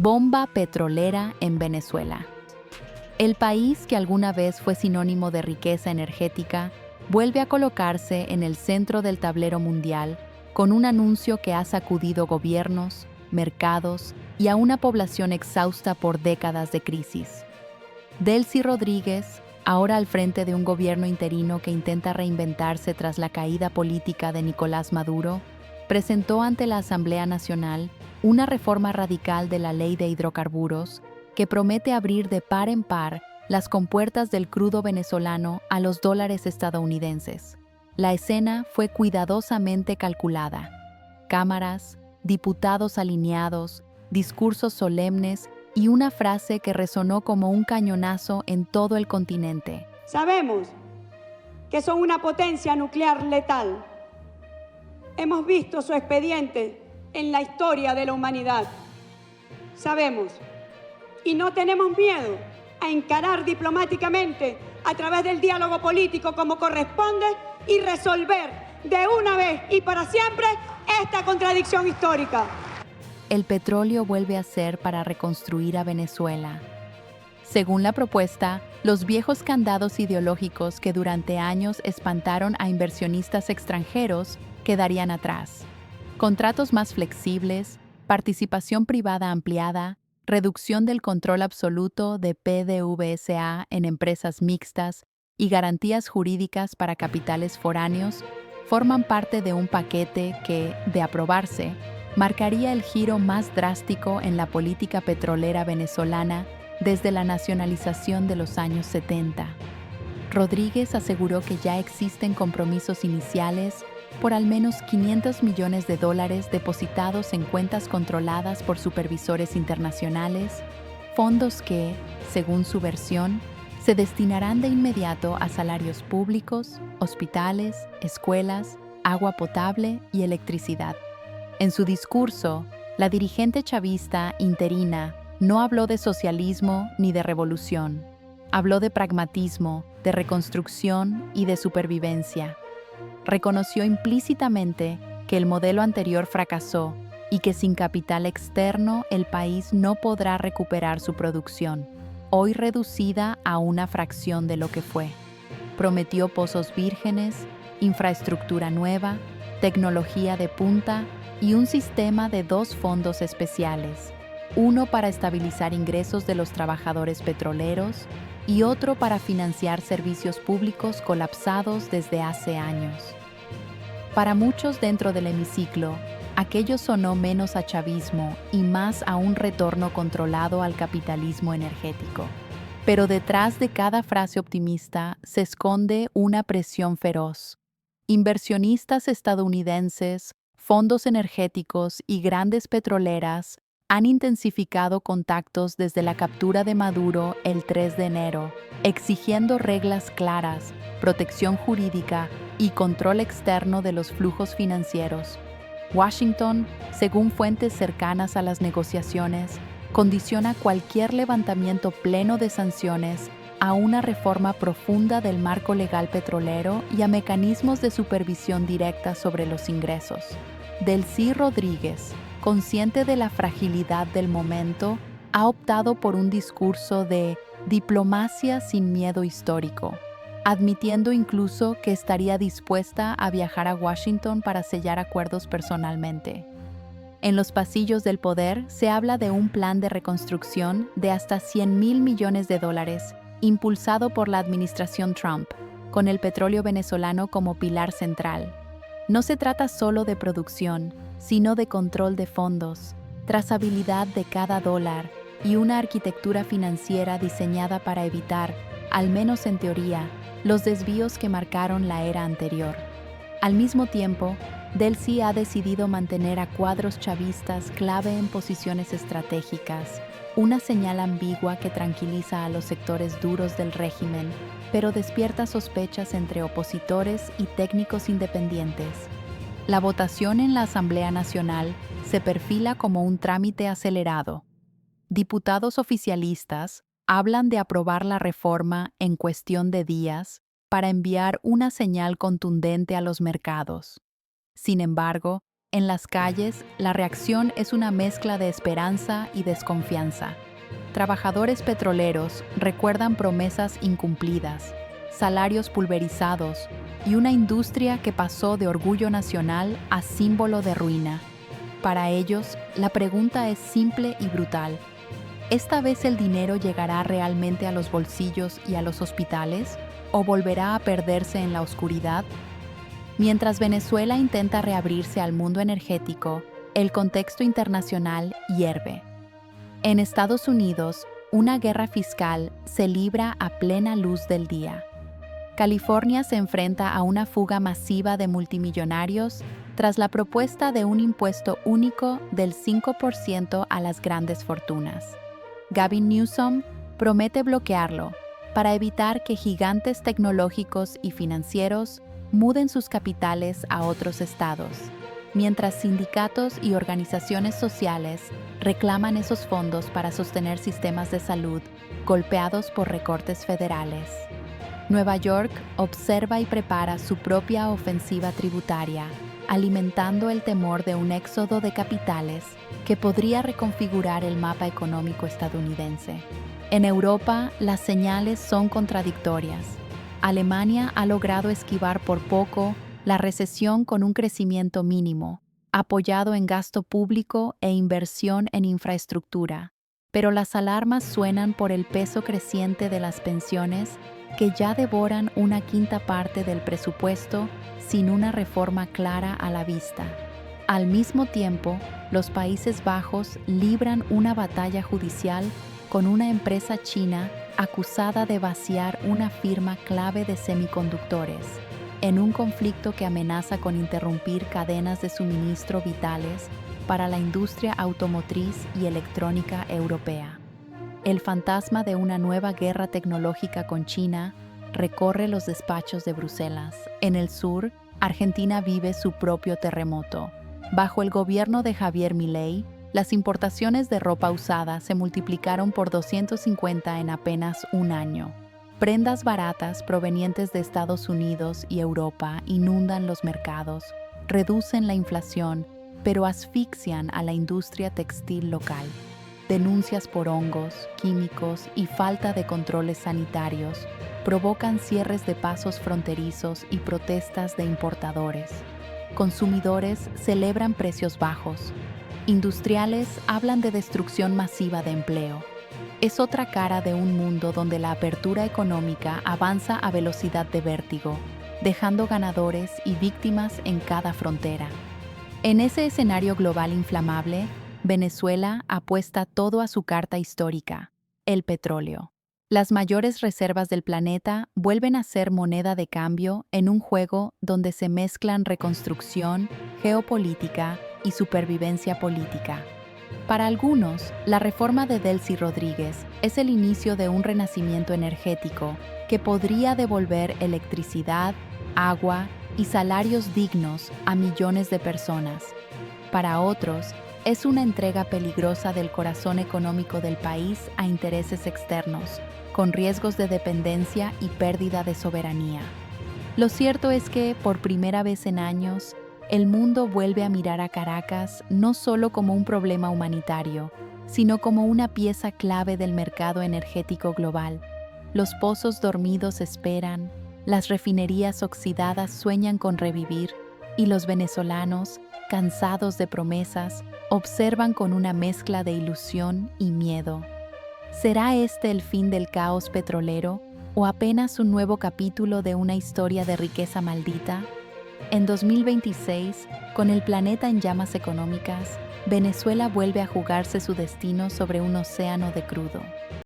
Bomba petrolera en Venezuela. El país que alguna vez fue sinónimo de riqueza energética vuelve a colocarse en el centro del tablero mundial con un anuncio que ha sacudido gobiernos, mercados y a una población exhausta por décadas de crisis. Delcy Rodríguez, ahora al frente de un gobierno interino que intenta reinventarse tras la caída política de Nicolás Maduro, presentó ante la Asamblea Nacional una reforma radical de la Ley de Hidrocarburos que promete abrir de par en par las compuertas del crudo venezolano a los dólares estadounidenses. La escena fue cuidadosamente calculada. Cámaras, diputados alineados, discursos solemnes y una frase que resonó como un cañonazo en todo el continente. Sabemos que son una potencia nuclear letal. Hemos visto su expediente en la historia de la humanidad. Sabemos y no tenemos miedo a encarar diplomáticamente a través del diálogo político como corresponde y resolver de una vez y para siempre esta contradicción histórica. El petróleo vuelve a ser para reconstruir a Venezuela. Según la propuesta, los viejos candados ideológicos que durante años espantaron a inversionistas extranjeros quedarían atrás. Contratos más flexibles, participación privada ampliada, reducción del control absoluto de PDVSA en empresas mixtas y garantías jurídicas para capitales foráneos forman parte de un paquete que, de aprobarse, marcaría el giro más drástico en la política petrolera venezolana desde la nacionalización de los años 70. Rodríguez aseguró que ya existen compromisos iniciales por al menos $500 millones depositados en cuentas controladas por supervisores internacionales, fondos que, según su versión, se destinarán de inmediato a salarios públicos, hospitales, escuelas, agua potable y electricidad. En su discurso, la dirigente chavista interina no habló de socialismo ni de revolución. Habló de pragmatismo, de reconstrucción y de supervivencia. Reconoció implícitamente que el modelo anterior fracasó y que sin capital externo el país no podrá recuperar su producción, hoy reducida a una fracción de lo que fue. Prometió pozos vírgenes, infraestructura nueva, tecnología de punta y un sistema de 2 fondos especiales, uno para estabilizar ingresos de los trabajadores petroleros y otro para financiar servicios públicos colapsados desde hace años. Para muchos dentro del hemiciclo, aquello sonó menos a chavismo y más a un retorno controlado al capitalismo energético. Pero detrás de cada frase optimista se esconde una presión feroz. Inversionistas estadounidenses, fondos energéticos y grandes petroleras han intensificado contactos desde la captura de Maduro el 3 de enero, exigiendo reglas claras, protección jurídica y control externo de los flujos financieros. Washington, según fuentes cercanas a las negociaciones, condiciona cualquier levantamiento pleno de sanciones a una reforma profunda del marco legal petrolero y a mecanismos de supervisión directa sobre los ingresos. Delcy Rodríguez, consciente de la fragilidad del momento, ha optado por un discurso de diplomacia sin miedo histórico, admitiendo incluso que estaría dispuesta a viajar a Washington para sellar acuerdos personalmente. En los pasillos del poder se habla de un plan de reconstrucción de hasta $100,000 millones, impulsado por la administración Trump, con el petróleo venezolano como pilar central. No se trata solo de producción, sino de control de fondos, trazabilidad de cada dólar y una arquitectura financiera diseñada para evitar, al menos en teoría, los desvíos que marcaron la era anterior. Al mismo tiempo, Delcy ha decidido mantener a cuadros chavistas clave en posiciones estratégicas, una señal ambigua que tranquiliza a los sectores duros del régimen, pero despierta sospechas entre opositores y técnicos independientes. La votación en la Asamblea Nacional se perfila como un trámite acelerado. Diputados oficialistas hablan de aprobar la reforma en cuestión de días para enviar una señal contundente a los mercados. Sin embargo, En las calles, la reacción es una mezcla de esperanza y desconfianza. Trabajadores petroleros recuerdan promesas incumplidas, salarios pulverizados y una industria que pasó de orgullo nacional a símbolo de ruina. Para ellos, la pregunta es simple y brutal. ¿Esta vez el dinero llegará realmente a los bolsillos y a los hospitales o volverá a perderse en la oscuridad? Mientras Venezuela intenta reabrirse al mundo energético, el contexto internacional hierve. En Estados Unidos, una guerra fiscal se libra a plena luz del día. California se enfrenta a una fuga masiva de multimillonarios tras la propuesta de un impuesto único del 5% a las grandes fortunas. Gavin Newsom promete bloquearlo para evitar que gigantes tecnológicos y financieros muden sus capitales a otros estados, mientras sindicatos y organizaciones sociales reclaman esos fondos para sostener sistemas de salud golpeados por recortes federales. Nueva York observa y prepara su propia ofensiva tributaria, alimentando el temor de un éxodo de capitales que podría reconfigurar el mapa económico estadounidense. En Europa, las señales son contradictorias. Alemania ha logrado esquivar por poco la recesión con un crecimiento mínimo, apoyado en gasto público e inversión en infraestructura. Pero las alarmas suenan por el peso creciente de las pensiones que ya devoran una quinta parte del presupuesto sin una reforma clara a la vista. Al mismo tiempo, los Países Bajos libran una batalla judicial con una empresa china acusada de vaciar una firma clave de semiconductores, en un conflicto que amenaza con interrumpir cadenas de suministro vitales para la industria automotriz y electrónica europea. El fantasma de una nueva guerra tecnológica con China recorre los despachos de Bruselas. En el sur, Argentina vive su propio terremoto. Bajo el gobierno de Javier Milei, las importaciones de ropa usada se multiplicaron por 250 en apenas un año. Prendas baratas provenientes de Estados Unidos y Europa inundan los mercados, reducen la inflación, pero asfixian a la industria textil local. Denuncias por hongos, químicos y falta de controles sanitarios provocan cierres de pasos fronterizos y protestas de importadores. Consumidores celebran precios bajos. Industriales hablan de destrucción masiva de empleo. Es otra cara de un mundo donde la apertura económica avanza a velocidad de vértigo, dejando ganadores y víctimas en cada frontera. En ese escenario global inflamable, Venezuela apuesta todo a su carta histórica, el petróleo. Las mayores reservas del planeta vuelven a ser moneda de cambio en un juego donde se mezclan reconstrucción, geopolítica y supervivencia política. Para algunos, la reforma de Delcy Rodríguez es el inicio de un renacimiento energético que podría devolver electricidad, agua y salarios dignos a millones de personas. Para otros, es una entrega peligrosa del corazón económico del país a intereses externos, con riesgos de dependencia y pérdida de soberanía. Lo cierto es que, por primera vez en años, el mundo vuelve a mirar a Caracas no solo como un problema humanitario, sino como una pieza clave del mercado energético global. Los pozos dormidos esperan, las refinerías oxidadas sueñan con revivir, y los venezolanos, cansados de promesas, observan con una mezcla de ilusión y miedo. ¿Será este el fin del caos petrolero o apenas un nuevo capítulo de una historia de riqueza maldita? En 2026, con el planeta en llamas económicas, Venezuela vuelve a jugarse su destino sobre un océano de crudo.